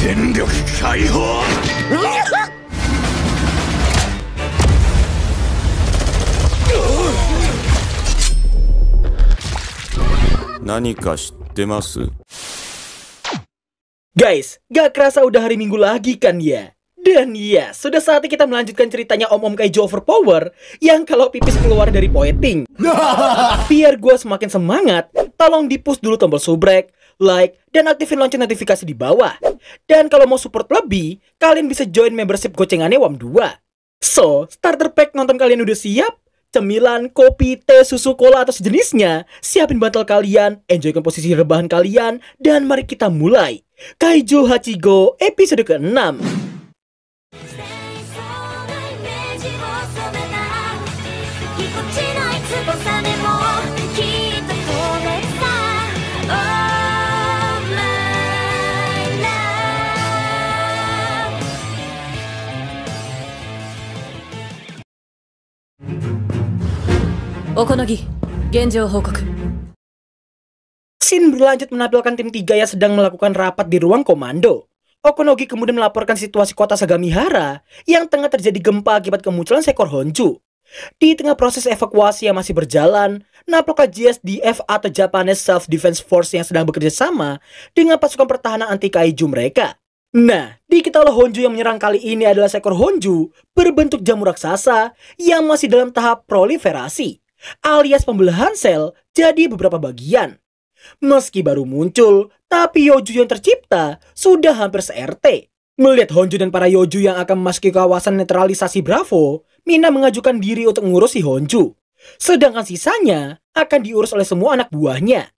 全力解放。何か知ってます？ Guys, gak kerasa udah hari Minggu lagi kan ya? Dan ya, sudah saatnya kita melanjutkan ceritanya Om-Om Kaijo Overpower yang kalau pipis keluar dari poeting. Biar gue semakin semangat, tolong di-push dulu tombol subrek, like, dan aktifin lonceng notifikasi di bawah. Dan kalau mau support lebih, kalian bisa join membership gocengannya WAM2. So, starter pack nonton kalian udah siap? Cemilan, kopi, teh, susu, cola, atau sejenisnya, siapin bantal kalian, enjoykan posisi rebahan kalian, dan mari kita mulai Kaijo Hachigo episode ke-6. Okonogi, Genjou Hokoku. Scene berlanjut menampilkan tim 3 yang sedang melakukan rapat di ruang komando. Okonogi kemudian melaporkan situasi kota Sagamihara yang tengah terjadi gempa akibat kemunculan seekor Honju. Di tengah proses evakuasi yang masih berjalan, Napoka JSDF atau Japanese Self-Defense Force yang sedang bekerja sama dengan pasukan pertahanan anti kaiju mereka. Nah, diketahui Honju yang menyerang kali ini adalah seekor Honju berbentuk jamur raksasa yang masih dalam tahap proliferasi, alias pembelahan sel jadi beberapa bagian. Meski baru muncul, tapi Yoju yang tercipta sudah hampir se-RT. Melihat Honju dan para Yoju yang akan memasuki kawasan netralisasi Bravo, Mina mengajukan diri untuk mengurusi Honju. Sedangkan sisanya akan diurus oleh semua anak buahnya.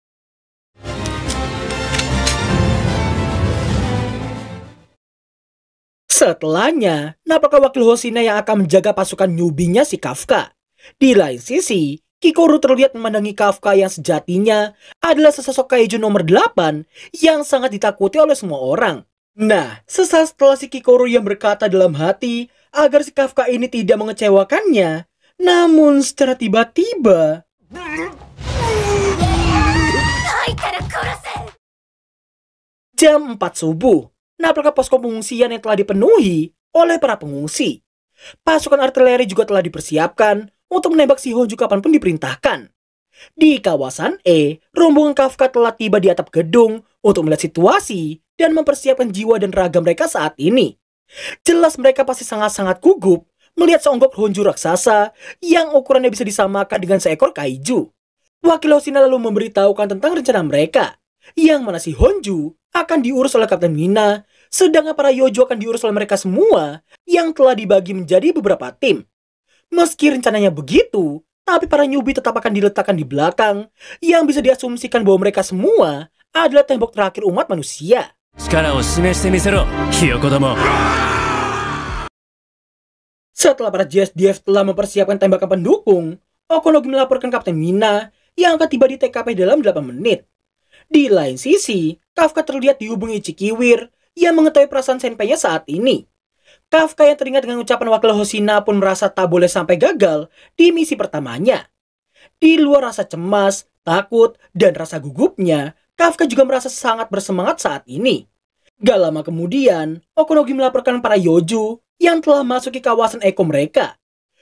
Setelahnya, nampaknya wakil Hoshina yang akan menjaga pasukan newbie-nya si Kafka. Di lain sisi, Kikoru terlihat memandangi Kafka yang sejatinya adalah sesosok kaiju nomor 8 yang sangat ditakuti oleh semua orang. Nah, sesaat setelah si Kikoru yang berkata dalam hati agar si Kafka ini tidak mengecewakannya, namun secara tiba-tiba jam 4 subuh, nampaknya posko pengungsian yang telah dipenuhi oleh para pengungsi. Pasukan artileri juga telah dipersiapkan untuk menembak si Honju kapanpun diperintahkan. Di kawasan E, rombongan Kafka telah tiba di atap gedung untuk melihat situasi dan mempersiapkan jiwa dan raga mereka saat ini. Jelas mereka pasti sangat-sangat gugup melihat seonggok Honju raksasa yang ukurannya bisa disamakan dengan seekor kaiju. Wakil Hoshina lalu memberitahukan tentang rencana mereka, yang mana si Honju akan diurus oleh Kapten Mina, sedangkan para Yojo akan diurus oleh mereka semua yang telah dibagi menjadi beberapa tim. Meski rencananya begitu, tapi para newbie tetap akan diletakkan di belakang, yang bisa diasumsikan bahwa mereka semua adalah tembok terakhir umat manusia. Setelah para JSDF telah mempersiapkan tembakan pendukung, Okonogi melaporkan Kapten Mina yang akan tiba di TKP dalam 8 menit. Di lain sisi, Kafka terlihat dihubungi Ichikiwir yang mengetahui perasaan senpainya saat ini. Kafka yang teringat dengan ucapan wakil Hoshina pun merasa tak boleh sampai gagal di misi pertamanya. Di luar rasa cemas, takut, dan rasa gugupnya, Kafka juga merasa sangat bersemangat saat ini. Gak lama kemudian, Okonogi melaporkan para Yoju yang telah masuk ke kawasan Eko mereka.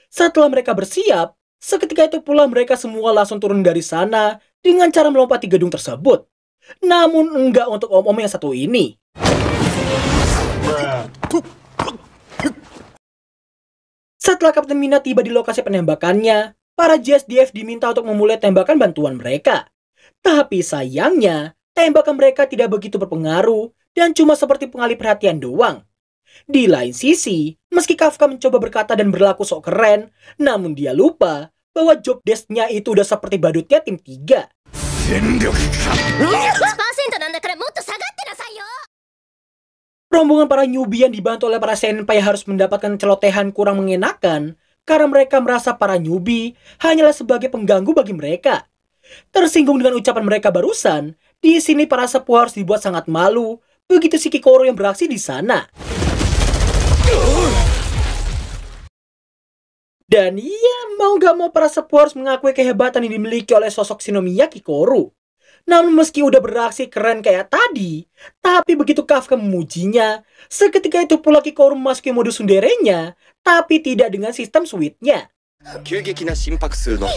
Setelah mereka bersiap, seketika itu pula mereka semua langsung turun dari sana dengan cara melompati gedung tersebut. Namun enggak untuk om-om yang satu ini. Setelah Kapten Mina tiba di lokasi penembakannya, para JSDF diminta untuk memulai tembakan bantuan mereka. Tapi sayangnya, tembakan mereka tidak begitu berpengaruh dan cuma seperti pengalih perhatian doang. Di lain sisi, meski Kafka mencoba berkata dan berlaku sok keren, namun dia lupa bahwa job desk-nya itu udah seperti badutnya tim 3. Rombongan para newbie yang dibantu oleh para senpai harus mendapatkan celotehan kurang mengenakan karena mereka merasa para newbie hanyalah sebagai pengganggu bagi mereka. Tersinggung dengan ucapan mereka barusan, di sini para sepuh harus dibuat sangat malu begitu si Kikoru yang beraksi di sana. Dan iya, mau gak mau para sepuh harus mengakui kehebatan yang dimiliki oleh sosok Shinomiya Kikoru. Namun meski udah beraksi keren kayak tadi, tapi begitu Kafka memujinya, seketika itu pula Kikoru memasuki mode sunderenya, tapi tidak dengan sistem switch-nya. 急激な心拍数の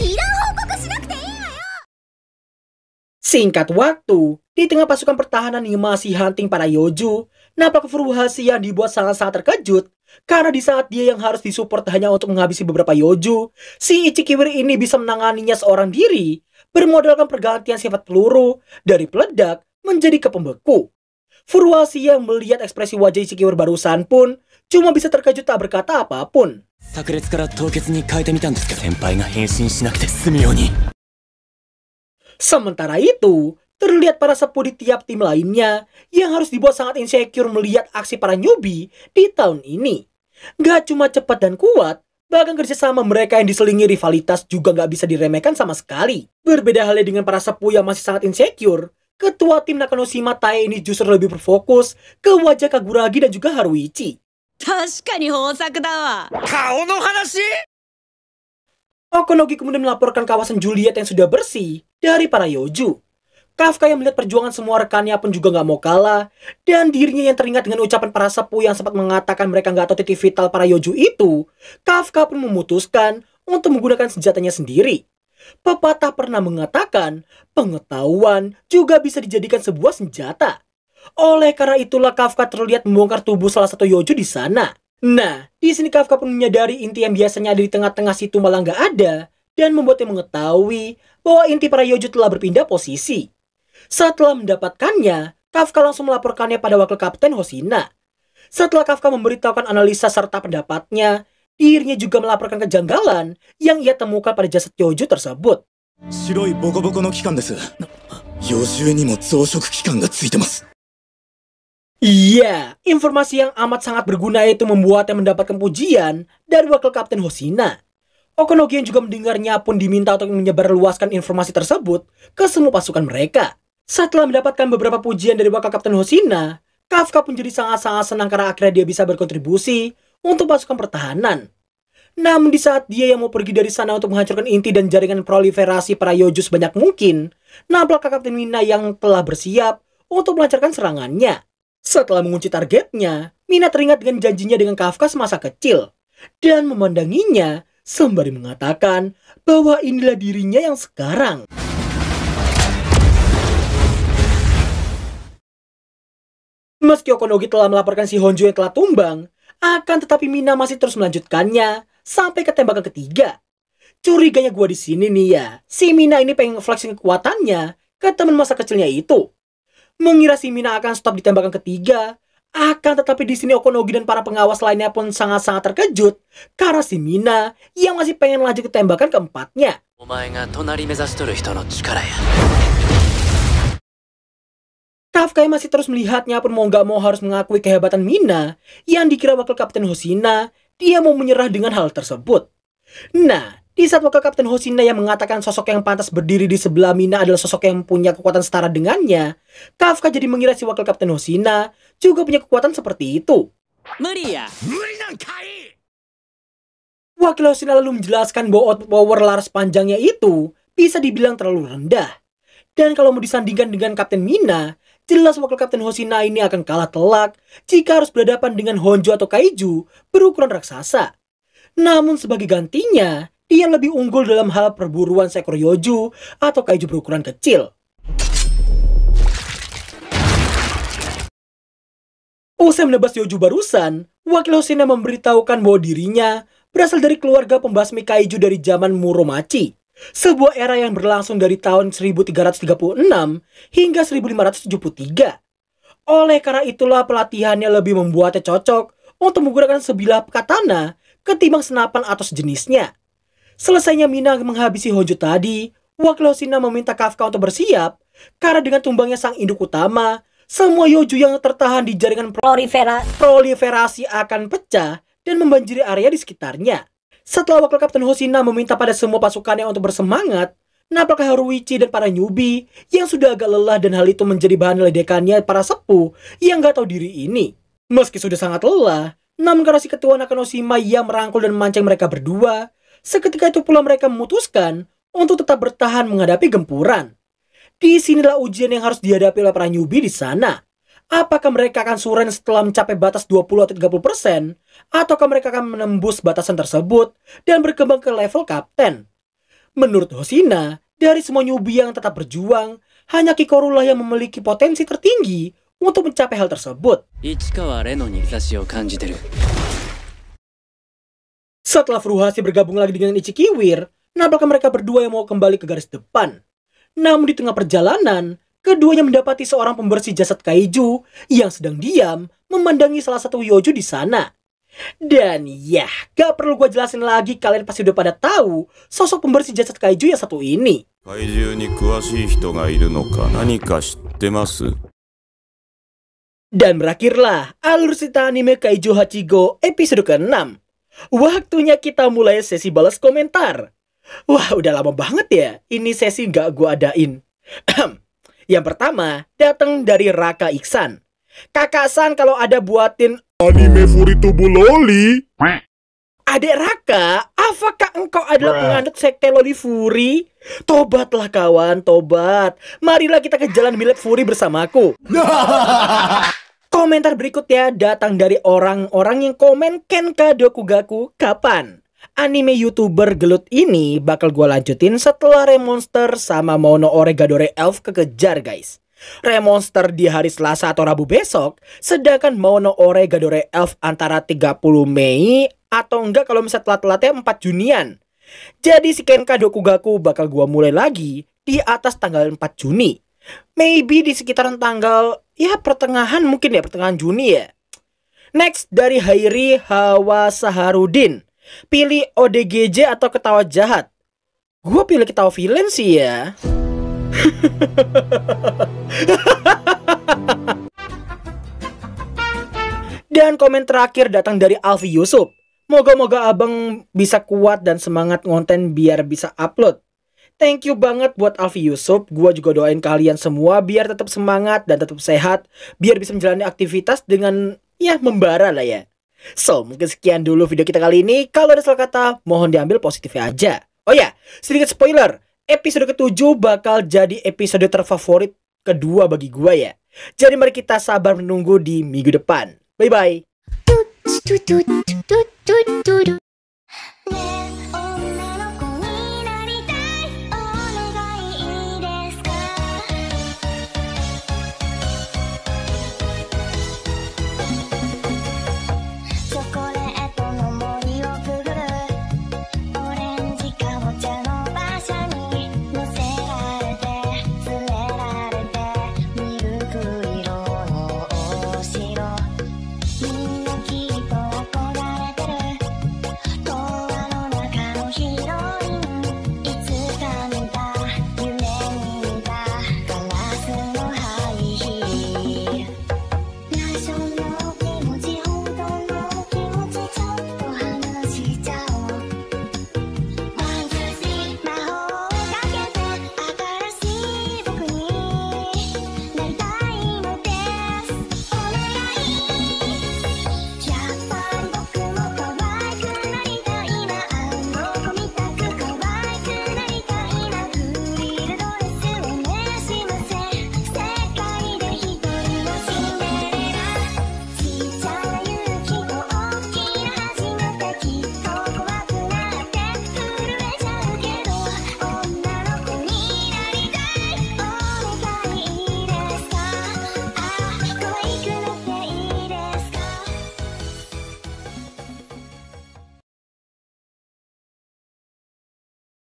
Singkat waktu, di tengah pasukan pertahanan yang masih hunting para Yoju, nampak Furuhashi yang dibuat sangat-sangat terkejut karena di saat dia yang harus disupport hanya untuk menghabisi beberapa Yoju, si Ichikiwiri ini bisa menanganinya seorang diri, bermodalkan pergantian sifat peluru dari peledak menjadi ke pembeku. Furuhashi yang melihat ekspresi wajah Ichikiwiri barusan pun cuma bisa terkejut tak berkata apapun. 炸裂から凍結に変えてみたんですけど先輩が変身しなくて済むように Sementara itu, terlihat para sepuh di tiap tim lainnya yang harus dibuat sangat insecure melihat aksi para newbie di tahun ini. Gak cuma cepat dan kuat, bahkan kerjasama mereka yang diselingi rivalitas juga gak bisa diremehkan sama sekali. Berbeda halnya dengan para sepuh yang masih sangat insecure, ketua tim Nakanoshima Tae ini justru lebih berfokus ke wajah Kaguragi dan juga Haruichi. 確かに豊作だわ。顔の話 Okonogi kemudian melaporkan kawasan Juliet yang sudah bersih dari para Yoju. Kafka yang melihat perjuangan semua rekannya pun juga gak mau kalah, dan dirinya yang teringat dengan ucapan para sepuh yang sempat mengatakan mereka gak tahu titik vital para Yoju itu, Kafka pun memutuskan untuk menggunakan senjatanya sendiri. Pepatah pernah mengatakan, pengetahuan juga bisa dijadikan sebuah senjata. Oleh karena itulah Kafka terlihat membongkar tubuh salah satu Yoju di sana. Nah, di sini Kafka pun menyadari inti yang biasanya ada di tengah-tengah situ malah nggak ada, dan membuatnya mengetahui bahwa inti para Yoju telah berpindah posisi. Setelah mendapatkannya, Kafka langsung melaporkannya pada wakil kapten Hoshina. Setelah Kafka memberitahukan analisa serta pendapatnya, dirinya juga melaporkan kejanggalan yang ia temukan pada jasad Yoju tersebut. 白いボコボコの器官です幼獣にも増殖器官がついてます Iya, informasi yang amat sangat berguna itu membuatnya mendapatkan pujian dari wakil kapten Hoshina. Okonogi yang juga mendengarnya pun diminta untuk menyebarluaskan informasi tersebut ke semua pasukan mereka. Setelah mendapatkan beberapa pujian dari wakil kapten Hoshina, Kafka pun jadi sangat-sangat senang karena akhirnya dia bisa berkontribusi untuk pasukan pertahanan. Namun di saat dia yang mau pergi dari sana untuk menghancurkan inti dan jaringan proliferasi para Yoju sebanyak mungkin, nampak Kapten Mina yang telah bersiap untuk melancarkan serangannya. Setelah mengunci targetnya, Mina teringat dengan janjinya dengan Kafka semasa kecil dan memandanginya sembari mengatakan bahwa inilah dirinya yang sekarang. Meski Okonogi telah melaporkan si Honjo yang telah tumbang, akan tetapi Mina masih terus melanjutkannya sampai ke tembakan ketiga. Curiganya gua di sini nih ya, si Mina ini pengen flexing kekuatannya ke teman masa kecilnya itu. Mengira si Mina akan stop di tembakan ketiga, akan tetapi di sini Okonogi dan para pengawas lainnya pun sangat-sangat terkejut karena si Mina yang masih pengen lanjut ke tembakan keempatnya. お前が隣目指しとる人の力や Kafka yang masih terus melihatnya pun mau gak mau harus mengakui kehebatan Mina yang dikira wakil kapten Hoshina, dia mau menyerah dengan hal tersebut. Nah, di saat wakil kapten Hoshina yang mengatakan sosok yang pantas berdiri di sebelah Mina adalah sosok yang punya kekuatan setara dengannya, Kafka jadi mengira si wakil kapten Hoshina juga punya kekuatan seperti itu. 無理や。 無理なんかい Wakil Hoshina lalu menjelaskan bahwa output power laras panjangnya itu bisa dibilang terlalu rendah. Dan kalau mau disandingkan dengan Kapten Mina, jelas wakil Kapten Hoshina ini akan kalah telak jika harus berhadapan dengan Honjo atau Kaiju berukuran raksasa. Namun sebagai gantinya, dia lebih unggul dalam hal perburuan seekor Yoju atau Kaiju berukuran kecil. Usai menebas Yoju barusan, wakil Hoshina memberitahukan bahwa dirinya berasal dari keluarga pembasmi Kaiju dari zaman Muromachi. Sebuah era yang berlangsung dari tahun 1336 hingga 1573. Oleh karena itulah pelatihannya lebih membuatnya cocok untuk menggunakan sebilah katana ketimbang senapan atau sejenisnya. Selesainya Mina menghabisi Honjo tadi, wakil Hoshina meminta Kafka untuk bersiap karena dengan tumbangnya sang induk utama, semua Yoju yang tertahan di jaringan proliferasi akan pecah dan membanjiri area di sekitarnya. Setelah wakil kapten Hoshina meminta pada semua pasukannya untuk bersemangat, nampaknya Haruichi dan para newbie yang sudah agak lelah dan hal itu menjadi bahan ledekannya para sepuh yang gak tahu diri ini. Meski sudah sangat lelah, namun karena si ketua Nakanoshima yang merangkul dan memancing mereka berdua, seketika itu pula mereka memutuskan untuk tetap bertahan menghadapi gempuran. Disinilah ujian yang harus dihadapi oleh para newbie di sana. Apakah mereka akan suren setelah mencapai batas 20 atau 30%? Ataukah mereka akan menembus batasan tersebut dan berkembang ke level kapten? Menurut Hoshina, dari semua newbie yang tetap berjuang, hanya Kikoru lah yang memiliki potensi tertinggi untuk mencapai hal tersebut. 市川レノに日差しを感じてる Setelah Furuhashi bergabung lagi dengan Ichikiwir, nampaknya mereka berdua yang mau kembali ke garis depan. Namun di tengah perjalanan, keduanya mendapati seorang pembersih jasad kaiju yang sedang diam memandangi salah satu yoju di sana. Dan ya, gak perlu gue jelasin lagi, kalian pasti udah pada tahu sosok pembersih jasad kaiju yang satu ini. 怪獣に詳しい人がいるのか何か知ってます Dan berakhirlah alur cerita anime Kaiju Hachigo episode ke-6. Waktunya kita mulai sesi balas komentar. Wah, udah lama banget ya ini sesi gak gue adain. Yang pertama datang dari Raka Iksan. Kakak San, kalau ada buatin anime Furito Bololi. Adek Raka, apakah engkau adalah penganut sekte Loli Furi? Tobatlah kawan, tobat. Marilah kita ke jalan milet Furi bersamaku. Komentar berikutnya datang dari orang-orang yang komen Kenka Dokugaku kapan? Anime YouTuber gelut ini bakal gue lanjutin setelah Remonster sama Mono Oregadore Elf kekejar guys. Remonster di hari Selasa atau Rabu besok, sedangkan Mono Oregadore Elf antara 30 Mei atau enggak kalau misalnya telat-telatnya 4 Junian. Jadi si Kenka Dokugaku bakal gua mulai lagi di atas tanggal 4 Juni. Maybe di sekitaran tanggal pertengahan mungkin ya, pertengahan Juni ya. Next dari Hairi Hawa Saharudin. Pilih ODGJ atau ketawa jahat? Gua pilih ketawa villain sih ya. Dan komen terakhir datang dari Alfi Yusuf. Moga-moga abang bisa kuat dan semangat ngonten biar bisa upload. Thank you banget buat Alfi Yusuf. Gua juga doain kalian semua biar tetap semangat dan tetap sehat, biar bisa menjalani aktivitas dengan membara lah ya. So, mungkin sekian dulu video kita kali ini. Kalau ada salah kata, mohon diambil positifnya aja. Oh ya, sedikit spoiler. Episode ke-7 bakal jadi episode terfavorit kedua bagi gua ya. Jadi mari kita sabar menunggu di minggu depan. Bye-bye. tut tut tut tut